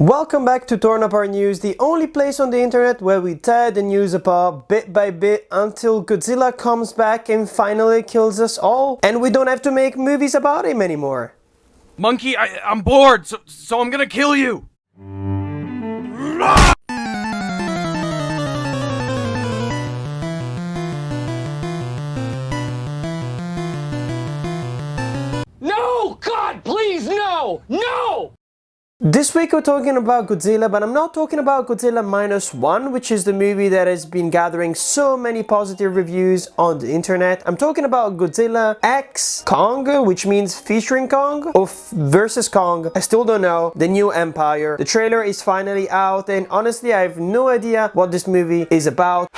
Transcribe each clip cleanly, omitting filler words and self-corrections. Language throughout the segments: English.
Welcome back to Torn Apart News, the only place on the internet where we tear the news apart bit by bit until Godzilla comes back and finally kills us all, and we don't have to make movies about him anymore. Monkey, I'm bored, so I'm gonna kill you! No! God, please, no! No! This week we're talking about Godzilla, but I'm not talking about Godzilla Minus One, which is the movie that has been gathering so many positive reviews on the internet. I'm talking about Godzilla X Kong, which means featuring Kong, or versus Kong, I still don't know, the new Empire. The trailer is finally out, and honestly I have no idea what this movie is about.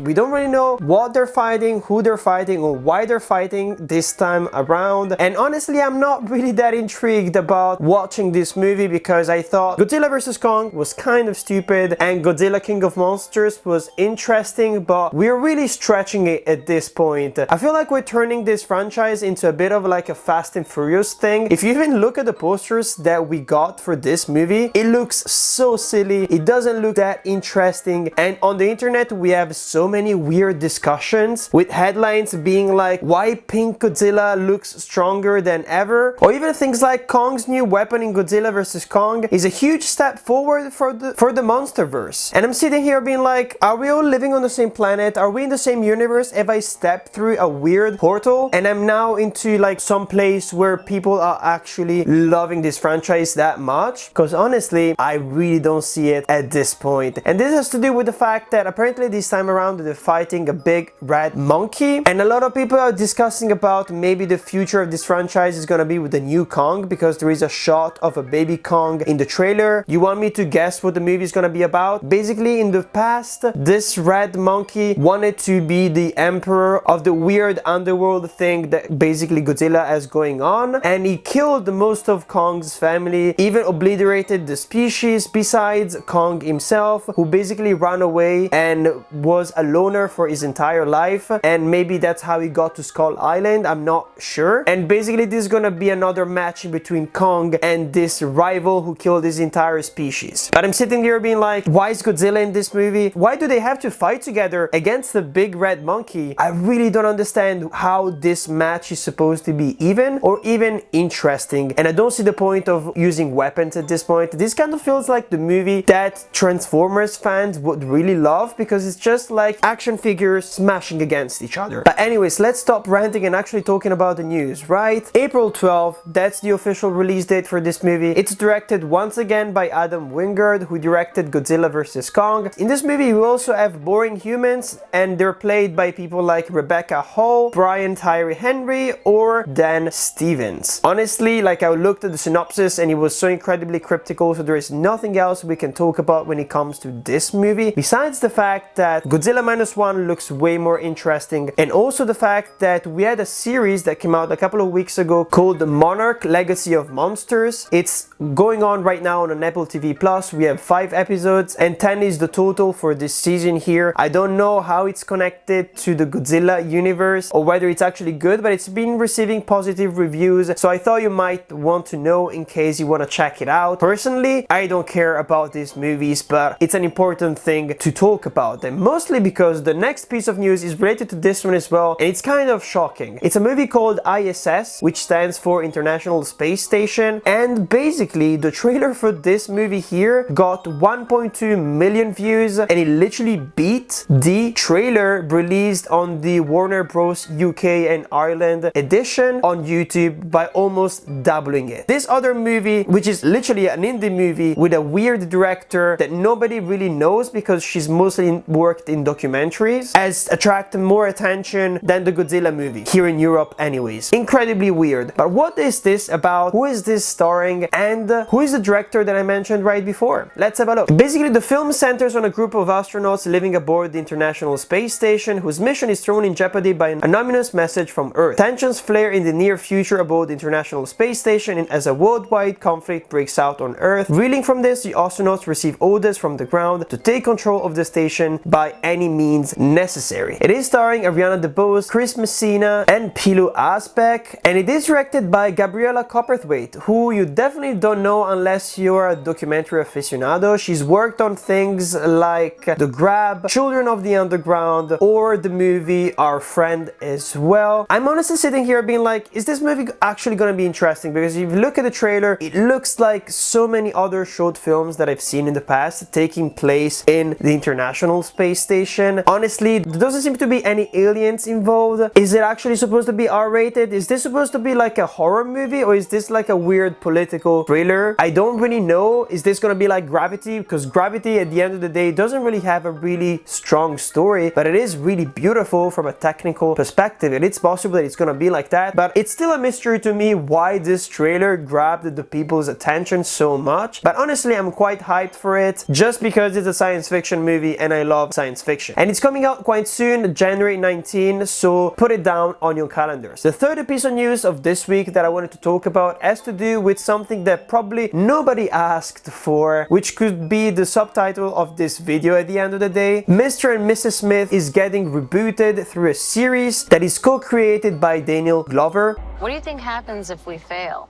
We don't really know what they're fighting, who they're fighting, or why they're fighting this time around. And honestly, I'm not really that intrigued about watching this movie because I thought Godzilla vs. Kong was kind of stupid and Godzilla King of Monsters was interesting, but we're really stretching it at this point. I feel like we're turning this franchise into a bit of like a Fast and Furious thing. If you even look at the posters that we got for this movie, it looks so silly. It doesn't look that interesting. And on the internet, we have so many weird discussions with headlines being like why Pink Godzilla looks stronger than ever, or even things like Kong's new weapon in Godzilla vs. Kong is a huge step forward for the Monsterverse. And I'm sitting here being like, are we all living on the same planet? Are we in the same universe? Have I stepped through a weird portal and I'm now into like some place where people are actually loving this franchise that much? Because honestly, I really don't see it at this point. And this has to do with the fact that apparently this time around they're fighting a big red monkey, and a lot of people are discussing about maybe the future of this franchise is gonna be with the new Kong, because there is a shot of a baby Kong in the trailer. You want me to guess what the movie is gonna be about? Basically, in the past, this red monkey wanted to be the emperor of the weird underworld thing that basically Godzilla has going on, and he killed most of Kong's family, even obliterated the species besides Kong himself, who basically ran away and was a loner for his entire life, and maybe that's how he got to Skull Island, I'm not sure. And basically this is gonna be another match between Kong and this rival who killed his entire species. But I'm sitting here being like, why is Godzilla in this movie? Why do they have to fight together against the big red monkey? I really don't understand how this match is supposed to be even or even interesting, and I don't see the point of using weapons at this point. This kind of feels like the movie that Transformers fans would really love, because it's just like action figures smashing against each other. But anyways, let's stop ranting and actually talking about the news, right? April 12th, that's the official release date for this movie. It's directed once again by Adam Wingard, who directed Godzilla vs. Kong. In this movie, we also have boring humans, and they're played by people like Rebecca Hall, Brian Tyree Henry, or Dan Stevens. Honestly, like, I looked at the synopsis and it was so incredibly cryptical, so there is nothing else we can talk about when it comes to this movie, besides the fact that Godzilla Minus One looks way more interesting, and also the fact that we had a series that came out a couple of weeks ago called Monarch Legacy of Monsters. It's going on right now on Apple TV Plus. We have 5 episodes and 10 is the total for this season here. I don't know how it's connected to the Godzilla universe or whether it's actually good, but it's been receiving positive reviews, so I thought you might want to know in case you want to check it out. Personally, I don't care about these movies, but it's an important thing to talk about them, mostly because the next piece of news is related to this one as well, and it's kind of shocking. It's a movie called ISS, which stands for International Space Station, and basically the trailer for this movie here got 1.2 million views, and it literally beat the trailer released on the Warner Bros. UK and Ireland edition on YouTube by almost doubling it. This other movie, which is literally an indie movie with a weird director that nobody really knows because she's mostly worked in documentaries, documentaries has attracted more attention than the Godzilla movie, here in Europe anyways. Incredibly weird. But what is this about? Who is this starring? And who is the director that I mentioned right before? Let's have a look. Basically, the film centers on a group of astronauts living aboard the International Space Station whose mission is thrown in jeopardy by an anonymous message from Earth. Tensions flare in the near future aboard the International Space Station as a worldwide conflict breaks out on Earth. Reeling from this, the astronauts receive orders from the ground to take control of the station by any means necessary. It is starring Ariana DeBose, Chris Messina, and Pilou Asbæk, and it is directed by Gabriella Copperthwaite, who you definitely don't know unless you're a documentary aficionado. She's worked on things like The Grab, Children of the Underground, or the movie Our Friend as well. I'm honestly sitting here being like, is this movie actually gonna be interesting? Because if you look at the trailer, it looks like so many other short films that I've seen in the past taking place in the International Space Station. Honestly, there doesn't seem to be any aliens involved. Is it actually supposed to be R-rated? Is this supposed to be like a horror movie, or is this like a weird political thriller? I don't really know. Is this gonna be like Gravity? Because Gravity, at the end of the day, doesn't really have a really strong story, but it is really beautiful from a technical perspective, and it's possible that it's gonna be like that. But it's still a mystery to me why this trailer grabbed the people's attention so much. But honestly, I'm quite hyped for it, just because it's a science fiction movie and I love science fiction. And it's coming out quite soon, January 19, so put it down on your calendars. The third piece of news of this week that I wanted to talk about has to do with something that probably nobody asked for, which could be the subtitle of this video at the end of the day. Mr. and Mrs. Smith is getting rebooted through a series that is co-created by Daniel Glover. What do you think happens if we fail?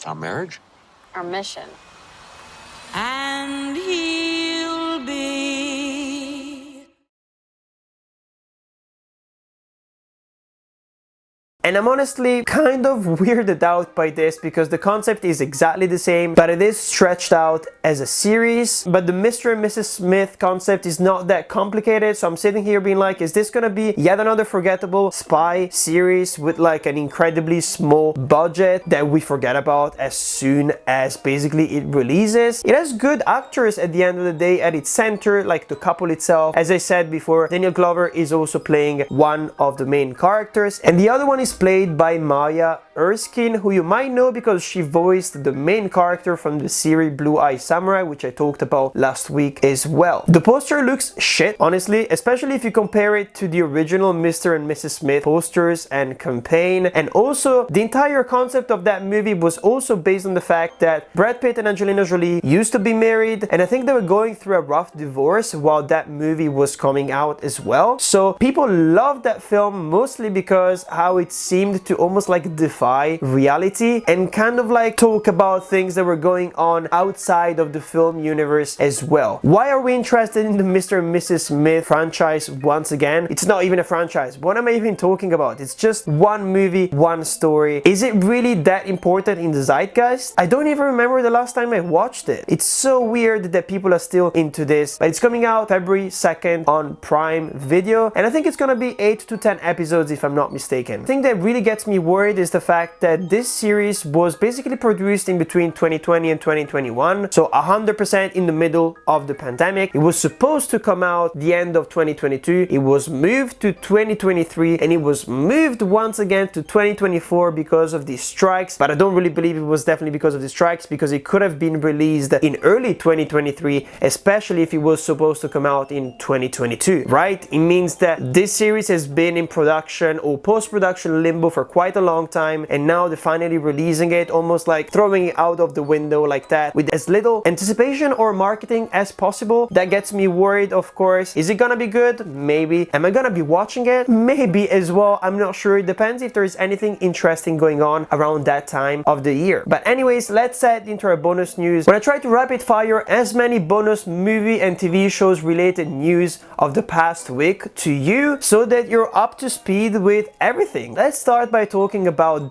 Our marriage? Our mission. And he'll be And I'm honestly kind of weirded out by this because the concept is exactly the same, but it is stretched out as a series. But the Mr. and Mrs. Smith concept is not that complicated, so I'm sitting here being like, is this gonna be yet another forgettable spy series with like an incredibly small budget that we forget about as soon as basically it releases? It has good actors at the end of the day at its center, like the couple itself. As I said before, Daniel Glover is also playing one of the main characters, and the other one is played by Maya Erskine, who you might know because she voiced the main character from the series Blue Eye Samurai, which I talked about last week as well. The poster looks shit, honestly, especially if you compare it to the original Mr. and Mrs. Smith posters and campaign. And also, the entire concept of that movie was also based on the fact that Brad Pitt and Angelina Jolie used to be married, and I think they were going through a rough divorce while that movie was coming out as well. So people loved that film mostly because how it seemed to almost like defy reality and kind of like talk about things that were going on outside of the film universe as well. Why are we interested in the Mr. and Mrs. Smith franchise once again? It's not even a franchise. What am I even talking about? It's just one movie, one story. Is it really that important in the zeitgeist? I don't even remember the last time I watched it. It's so weird that people are still into this. But it's coming out February 2nd on Prime Video, and I think it's gonna be 8 to 10 episodes if I'm not mistaken. The thing that really gets me worried is the fact that this series was basically produced in between 2020 and 2021, so 100% in the middle of the pandemic. It was supposed to come out the end of 2022, it was moved to 2023, and it was moved once again to 2024 because of these strikes. But I don't really believe it was definitely because of the strikes, because it could have been released in early 2023, especially if it was supposed to come out in 2022, right? It means that this series has been in production or post-production limbo for quite a long time, and now they're finally releasing it, almost like throwing it out of the window like that with as little anticipation or marketing as possible. That gets me worried, of course. Is it gonna be good? Maybe. Am I gonna be watching it? Maybe as well. I'm not sure. It depends if there's anything interesting going on around that time of the year. But anyways, let's head into our bonus news, when I try to rapid fire as many bonus movie and TV shows related news of the past week to you so that you're up to speed with everything. Let's start by talking about